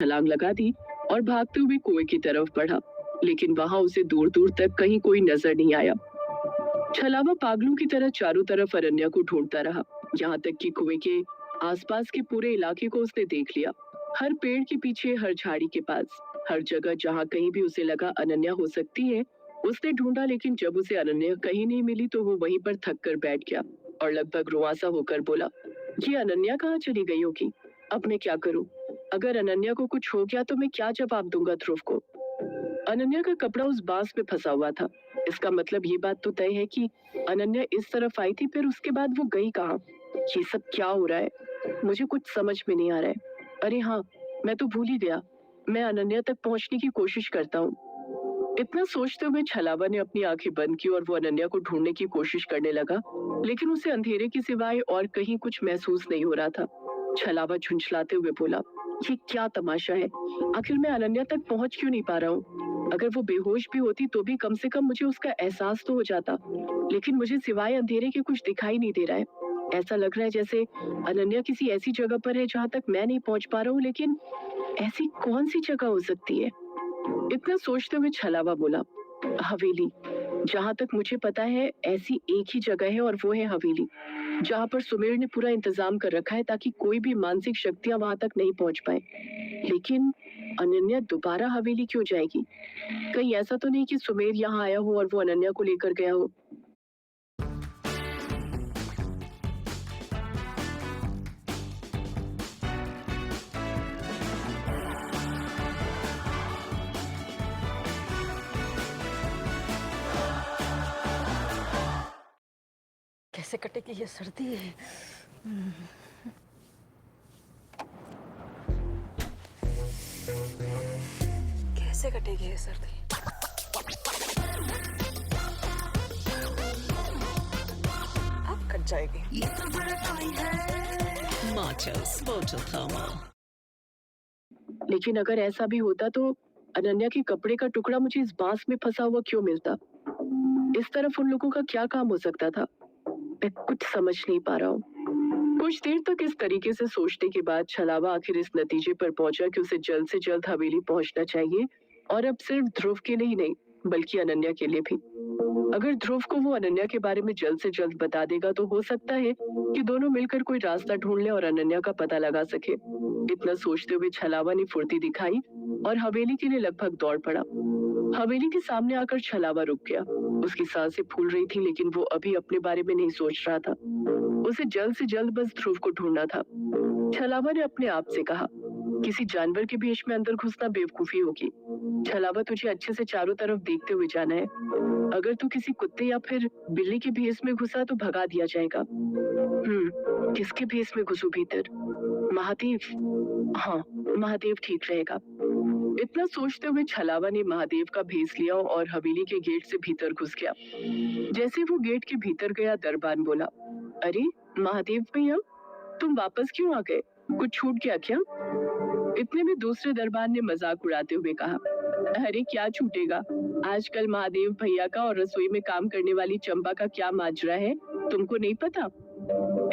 छलांग लगा दी और भागते हुए कुएं की तरफ बढ़ा, लेकिन वहां उसे दूर दूर तक कहीं कोई नजर नहीं आया। छलावा पागलों की तरह चारों तरफ अनन्या को ढूंढता रहा, यहाँ तक कि कुएं के आसपास के पूरे इलाके को उसने देख लिया। हर पेड़ के पीछे, हर झाड़ी के पास, हर जगह जहाँ कहीं भी उसे लगा अनन्या हो सकती है, उसने ढूंढा। लेकिन जब उसे अनन्या कहीं नहीं मिली तो वो वहीं पर थक कर बैठ गया और लगभग रुआंसा होकर बोला, ये अनन्या कहाँ चली गई होगी? अब मैं क्या करूं? अगर अनन्या को कुछ हो गया तो मैं क्या जवाब दूंगा ध्रुव को? अनन्या का कपड़ा उस बांस में फंसा हुआ था। इसका मतलब ये बात तो तय है कि अनन्या इस तरफ आई थी, फिर उसके बाद वो गई कहाँ? ये सब क्या हो रहा है? मुझे कुछ समझ में नहीं आ रहा है। अरे हाँ, मैं तो भूल ही गया, मैं अनन्या तक पहुंचने की कोशिश करता हूँ। इतना सोचते हुए छलावा ने अपनी आंखें बंद की और वो अनन्या को ढूंढने की कोशिश करने लगा, लेकिन उसे अंधेरे के सिवाय और कहीं कुछ महसूस नहीं हो रहा था। छलावा झुंझलाते हुए बोला, ये क्या तमाशा है? आखिर मैं अनन्या तक पहुंच क्यों नहीं पा रहा हूँ? अगर वो बेहोश भी होती तो भी कम से कम मुझे उसका एहसास तो हो जाता, लेकिन मुझे सिवाय अंधेरे के कुछ दिखाई नहीं दे रहा है। ऐसा लग रहा है जैसे अनन्या किसी ऐसी जगह पर है जहाँ तक मैं नहीं पहुंच पा रहा हूँ, लेकिन ऐसी कौन सी जगह हो सकती है? इतना सोचते हुए छलावा बोला, हवेली। जहाँ तक मुझे पता है ऐसी एक ही जगह है और वो है हवेली, जहाँ पर सुमेर ने पूरा इंतजाम कर रखा है ताकि कोई भी मानसिक शक्तियां वहां तक नहीं पहुंच पाए। लेकिन अनन्या दोबारा हवेली क्यों जाएगी? कहीं ऐसा तो नहीं कि सुमेर यहाँ आया हो और वो अनन्या को लेकर गया हो? कैसे कटेगी ये सर्दी? कैसे कटेगी ये सर्दी? अब कट जाएगी। ये तो बड़ा टाइम है। Matos Photo Thermal. लेकिन अगर ऐसा भी होता तो अनन्या के कपड़े का टुकड़ा मुझे इस बांस में फंसा हुआ क्यों मिलता? इस तरफ उन लोगों का क्या काम हो सकता था? मैं कुछ समझ नहीं पा रहा हूँ। कुछ देर तक इस तरीके से सोचने के बाद छलावा आखिर इस नतीजे पर पहुंचा कि उसे जल्द से जल्द हवेली पहुंचना चाहिए, और अब सिर्फ ध्रुव के लिए ही नहीं बल्कि अनन्या के लिए भी। अगर ध्रुव को वो अनन्या के बारे में जल्द से जल्द बता देगा तो हो सकता है कि दोनों मिलकर कोई रास्ता ढूंढ ले और अनन्या का पता लगा सके। इतना सोचते हुए छलावा ने फुर्ती दिखाई और हवेली के लिए लगभग दौड़ पड़ा। हवेली के सामने आकर छलावा रुक गया। उसकी सांसें फूल रही थी, लेकिन वो अभी अपने बारे में नहीं सोच रहा था। उसे जल्द से जल्द बस ध्रुव को ढूंढना था। छलावा ने अपने आप से कहा, किसी जानवर के भेष में अंदर घुसना बेवकूफी होगी। छलावा, तुझे अच्छे से चारों तरफ देखते हुए जाना है। अगर तू किसी कुत्ते या फिर बिल्ली के भेष में घुसा तो भगा दिया जाएगा। किसके भेष में घुसूं भीतर? महादेव? हाँ, महादेव ठीक रहेगा। इतना सोचते हुए छलावा ने महादेव का भेष लिया और हवेली के गेट से भीतर घुस गया। जैसे वो गेट के भीतर गया, दरबान बोला, अरे महादेव भैया, तुम वापस क्यों आ गए? कुछ छूट गया क्या? इतने में दूसरे दरबान ने मजाक उड़ाते हुए कहा, अरे क्या छूटेगा, आजकल महादेव भैया का और रसोई में काम करने वाली चंपा का क्या माजरा है, तुमको नहीं पता?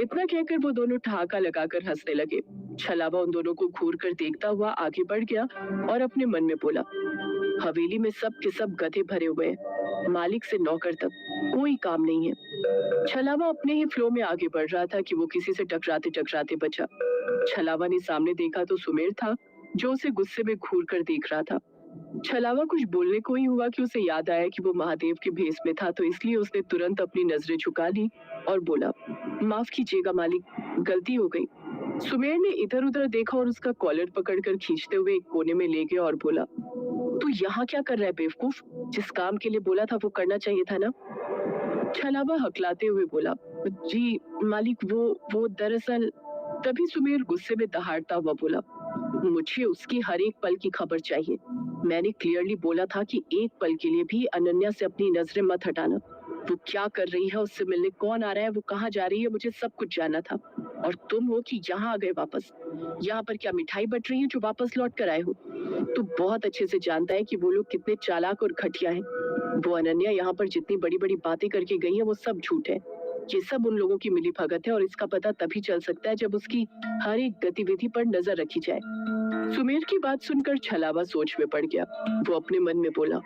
इतना कहकर वो दोनों ठहाका लगाकर हंसने लगे। छलावा उन दोनों को घूर कर देखता हुआ आगे बढ़ गया और अपने मन में बोला, हवेली में सब के सब गधे भरे हुए हैं, मालिक से नौकर तक कोई काम नहीं है। छलावा अपने ही फ्लो में आगे बढ़ रहा था कि वो किसी से टकराते टकराते बचा। छलावा ने सामने देखा तो सुमेर था, जो उसे गुस्से में घूर कर देख रहा था। छलावा कुछ बोलने को ही हुआ कि उसे याद आया कि वो महादेव के भेष में था, तो इसलिए उसने तुरंत अपनी नजरें झुका ली और बोला, माफ कीजिएगा मालिक, गलती हो गई। सुमेर ने इधर उधर देखा और उसका कॉलर पकड़कर खींचते हुए एक कोने में ले गया और बोला, तू यहाँ क्या कर रहा है बेवकूफ? जिस काम के लिए बोला था वो करना चाहिए था ना? छलावा हकलाते हुए बोला, जी मालिक, वो दरअसल। तभी सुमेर गुस्से में दहाड़ता हुआ बोला, मुझे उसकी हर एक पल की खबर चाहिए। मैंने क्लियरली बोला था कि एक पल के लिए भी अनन्या से अपनी नजरें मत हटाना। वो क्या कर रही है, उससे मिलने कौन आ रहा है, वो कहाँ जा रही है, मुझे सब कुछ जानना था। और तुम हो कि यहाँ आ गए वापस। यहाँ पर क्या मिठाई बट रही है जो वापस लौट कर आए हो? तू बहुत अच्छे से जानता है कि वो लोग कितने चालाक और घटिया हैं। वो अनन्या यहाँ पर जितनी बड़ी बड़ी बातें करके गई है वो सब झूठ है। ये सब उन लोगों की मिलीभगत है और इसका पता तभी चल सकता है जब उसकी हर एक गतिविधि पर नजर रखी जाए। सुमेर की बात सुनकर छलावा सोच में पड़ गया। वो अपने मन में बोला,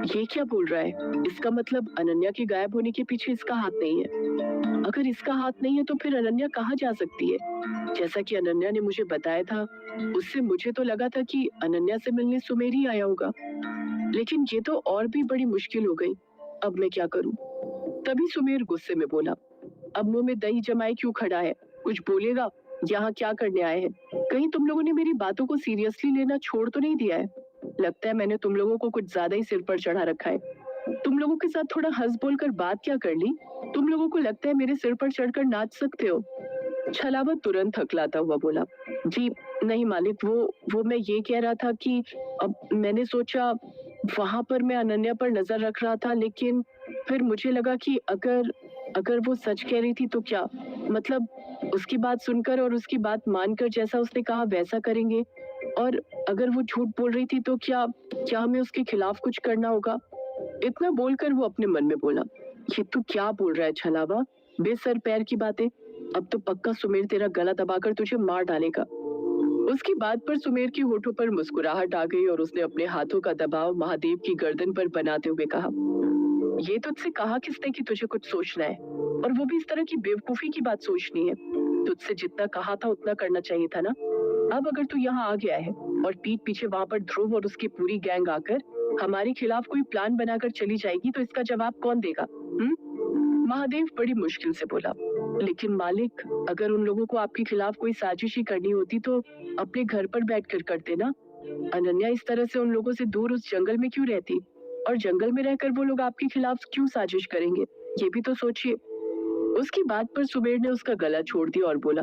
ये क्या बोल रहा है? इसका मतलब अनन्या के गायब होने के पीछे इसका हाथ नहीं है। अगर इसका हाथ नहीं है तो फिर अनन्या कहाँ जा सकती है? जैसा कि अनन्या ने मुझे बताया था, उससे मुझे तो लगा था कि अनन्या से मिलने सुमेर ही आया होगा, लेकिन ये तो और भी बड़ी मुश्किल हो गई। अब मैं क्या करूं? तभी सुमेर गुस्से में बोला, अब मुंह में दही जमाए क्यों खड़ा है? कुछ बोलेगा? यहाँ क्या करने आए हैं? कहीं तुम लोगों ने मेरी बातों को सीरियसली लेना छोड़ तो नहीं दिया है? लगता है मैंने तुम लोगों को कुछ ज्यादा ही सिर पर चढ़ा रखा है। तुम लोगों के साथ थोड़ा हंस बोल कर बात क्या कर ली? तुम लोगों को लगता है मेरे सिर पर चढ़कर नाच सकते हो? छलावा तुरंत हकलाता हुआ बोला, जी नहीं मालिक, वो मैं ये कह रहा था कि अब मैंने सोचा वहां पर मैं अनन्या पर नजर रख रहा था, लेकिन फिर मुझे लगा कि अगर अगर वो सच कह रही थी तो क्या, मतलब उसकी बात सुनकर और उसकी बात मानकर जैसा उसने कहा वैसा करेंगे, और अगर वो झूठ बोल रही थी तो क्या क्या हमें उसके खिलाफ कुछ करना होगा? इतना बोलकर वो अपने मन में बोला, ये तू क्या बोल रहा है छलावा? बेसर पैर की बातें। अब तो पक्का सुमेर तेरा गला दबाकर तुझे मार डालेगा। उसकी बात पर सुमेर की होठों पर मुस्कुराहट आ गई और उसने अपने हाथों का दबाव महादेव की गर्दन पर बनाते हुए कहा, ये तुझसे कहा किसने कि तुझे कुछ सोचना है, और वो भी इस तरह की बेवकूफी की बात सोचनी है? तुझसे जितना कहा था उतना करना चाहिए था ना। अब अगर तू यहाँ आ गया है और पीठ पीछे वहां पर ध्रुव और उसकी पूरी गैंग आकर हमारे खिलाफ कोई प्लान बनाकर चली जाएगी तो इसका जवाब कौन देगा? महादेव बड़ी मुश्किल से बोला, लेकिन मालिक, अगर उन लोगों को आपके खिलाफ कोई साजिश ही करनी होती तो अपने घर पर बैठकर करते ना। अनन्या इस तरह से उन लोगों से दूर उस जंगल में क्यों रहती, और जंगल में रहकर वो लोग आपके खिलाफ क्यों साजिश करेंगे? ये भी तो सोचिए। उसकी बात पर सुमेर ने उसका गला छोड़ दिया और बोला,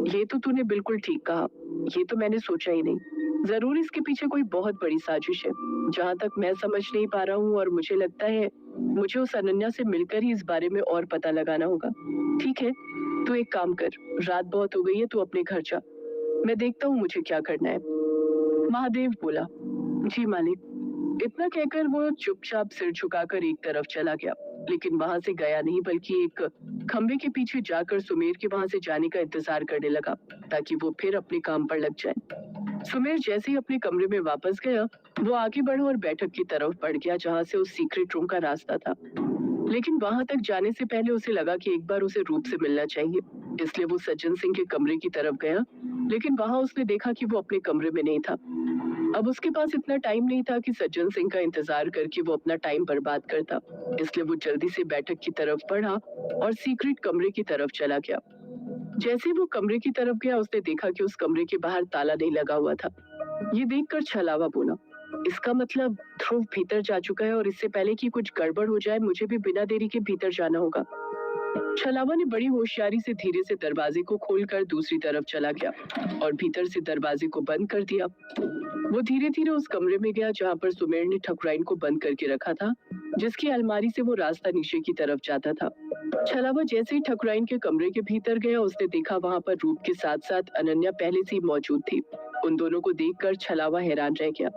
ये तो तूने बिल्कुल ठीक कहा, ये तो मैंने सोचा ही नहीं। जरूर इसके पीछे कोई बहुत बड़ी साजिश है, जहाँ तक मैं समझ नहीं पा रहा हूँ, और मुझे लगता है मुझे उस अनन्या से मिलकर ही इस बारे में और पता लगाना होगा। ठीक है, तू एक काम कर, रात बहुत हो गई है, तू अपने घर जा, मैं देखता हूँ मुझे क्या करना है। महादेव बोला, जी मालिक। इतना कहकर वो चुपचाप सिर झुकाकर एक तरफ चला गया, लेकिन वहां से गया नहीं बल्कि एक खंबे के पीछे जाकर सुमेर के वहां से जाने का इंतजार करने लगा ताकि वो फिर अपने काम पर लग जाए। सुमेर जैसे ही अपने कमरे में वापस गया, वो आगे बढ़ा और बैठक की तरफ बढ़ गया जहां से उस सीक्रेट रूम का रास्ता था। लेकिन वहां तक जाने से पहले उसे लगा कि एक बार उसे रूप से मिलना चाहिए, इसलिए वो सज्जन सिंह के कमरे की तरफ गया, लेकिन वहां उसने देखा कि वो अपने कमरे में नहीं था। अब उसके पास इतना टाइम नहीं था कि सज्जन सिंह का इंतजार करके वो अपना टाइम बर्बाद करता, इसलिए वो जल्दी से बैठक की तरफ बढ़ा और सीक्रेट कमरे की तरफ चला गया। जैसे वो कमरे की तरफ गया, उसने देखा कि उस कमरे के बाहर ताला नहीं लगा हुआ था। ये देखकर छलावा बोला, इसका मतलब ध्रुव भीतर जा चुका है और इससे पहले कि कुछ गड़बड़ हो जाए मुझे भी बिना देरी के भीतर जाना होगा। छलावा ने बड़ी होशियारी से धीरे से दरवाजे को खोलकर दूसरी तरफ चला गया और भीतर से दरवाजे को बंद कर दिया। वो धीरे धीरे उस कमरे में गया जहाँ पर सुमेर ने ठकुराइन को बंद करके रखा था, जिसकी अलमारी से वो रास्ता नीचे की तरफ जाता था। छलावा जैसे ही ठकुराइन के कमरे के भीतर गया, उसने देखा वहाँ पर रूप के साथ साथ अनन्या पहले से ही मौजूद थी। उन दोनों को देखकर छलावा हैरान रह गया।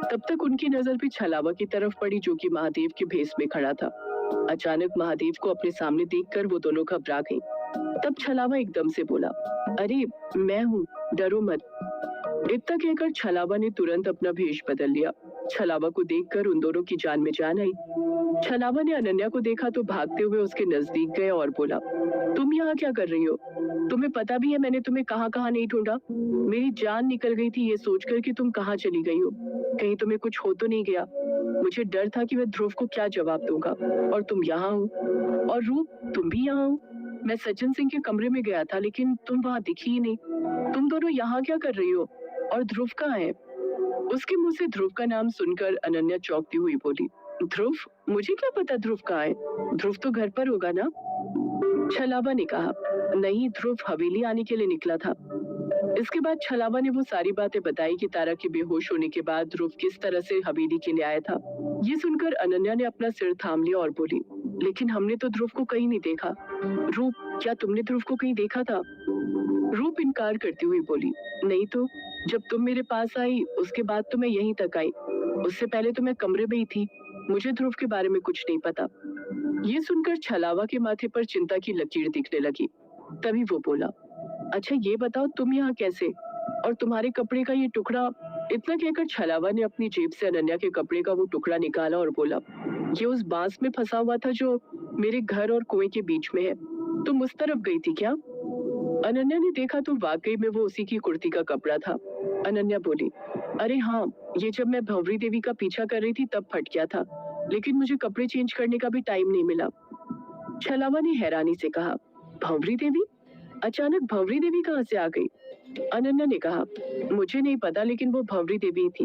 तब तक उनकी नजर भी छलावा की तरफ पड़ी जो कि महादेव के भेष में खड़ा था। अचानक महादेव को अपने सामने देखकर वो दोनों घबरा गई। तब छलावा एकदम से बोला, अरे मैं हूँ, डरो मत। इतना कहकर छलावा ने तुरंत अपना भेष बदल लिया। छलावा को देखकर उन दोनों की जान में जान आई। छलावा ने अनन्या को देखा तो भागते हुए उसके नजदीक गए और बोला, तुम यहाँ क्या कर रही हो? तुम्हें पता भी है मैंने तुम्हें कहाँ कहाँ नहीं ढूंढा। मेरी जान निकल गई थी ये सोचकर कि तुम कहाँ चली गई हो, कहीं तुम्हें कुछ हो तो नहीं गया। मुझे डर था कि मैं ध्रुव को क्या जवाब दूंगा, और तुम यहाँ हो, और रूप तुम भी यहाँ हो। मैं सज्जन सिंह के कमरे में गया था लेकिन तुम वहाँ दिखी ही नहीं। तुम दोनों यहाँ क्या कर रही हो, और ध्रुव कहाँ है? उसके मुंह से ध्रुव का नाम सुनकर अनन्या चौंकती हुई बोली, ध्रुव? मुझे क्या पता ध्रुव कहाँ है, ध्रुव तो घर पर होगा ना। छलावा ने कहा, नहीं, ध्रुव हवेली आने के लिए निकला था। इसके बाद छलावा ने वो सारी बातें बताई कि तारा के बेहोश होने के बाद ध्रुव किस तरह से हवेली के लिए आया था। ये सुनकर अनन्या ने अपना सिर थाम लिया और बोली, लेकिन हमने तो ध्रुव को कहीं नहीं देखा। रूप, क्या तुमने ध्रुव को कहीं देखा था? रूप इनकार करती हुई बोली, नहीं तो, जब तुम मेरे पास आई उसके बाद तो मैं यहीं तक आई, उससे पहले तो मैं कमरे में ही थी, मुझे ध्रुव के बारे में कुछ नहीं पता। ये सुनकर छलावा के माथे पर चिंता की लकीर दिखने लगी। तभी वो बोला, अच्छा ये बताओ तुम यहाँ कैसे, और तुम्हारे कपड़े का ये टुकड़ा। इतना कहकर छलावा ने अपनी जेब से अनन्या के कपड़े का वो टुकड़ा निकाला और बोला, ये उस बांस में फंसा हुआ था जो मेरे घर और कुएं के बीच में है। तुम उस तरफ गई थी क्या? अनन्या ने देखा तो वाकई में वो उसी की कुर्ती का कपड़ा था। अनन्या बोली, अरे हाँ, ये जब मैं भंवरी देवी का पीछा कर रही थी तब फट गया था, लेकिन मुझे कपड़े चेंज करने का भी टाइम नहीं मिला। छलावा ने हैरानी से कहा, भंवरी देवी? अचानक भंवरी देवी कहाँ से आ गई? अनन्या ने कहा, मुझे नहीं पता, लेकिन वो भंवरी देवी थी।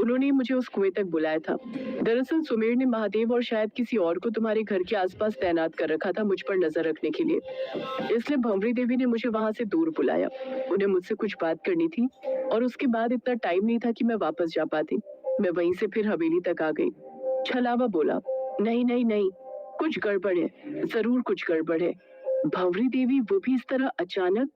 उन्होंने ही मुझे उस कुएं तक बुलाया था। दरअसल सुमेर ने महादेव और शायद किसी और को तुम्हारे घर के आसपास तैनात कर रखा था मुझ पर नजर रखने के लिए, इसलिए भंवरी देवी ने मुझे वहां से दूर बुलाया। उन्हें मुझसे कुछ बात करनी थी और उसके बाद इतना टाइम नहीं था कि मैं वापस जा पाती। मैं वहीं से फिर हवेली तक आ गई। छलावा बोला, नहीं नहीं नहीं, कुछ गड़बड़ है, जरूर कुछ गड़बड़ है। भंवरी देवी वो भी इस तरह अचानक?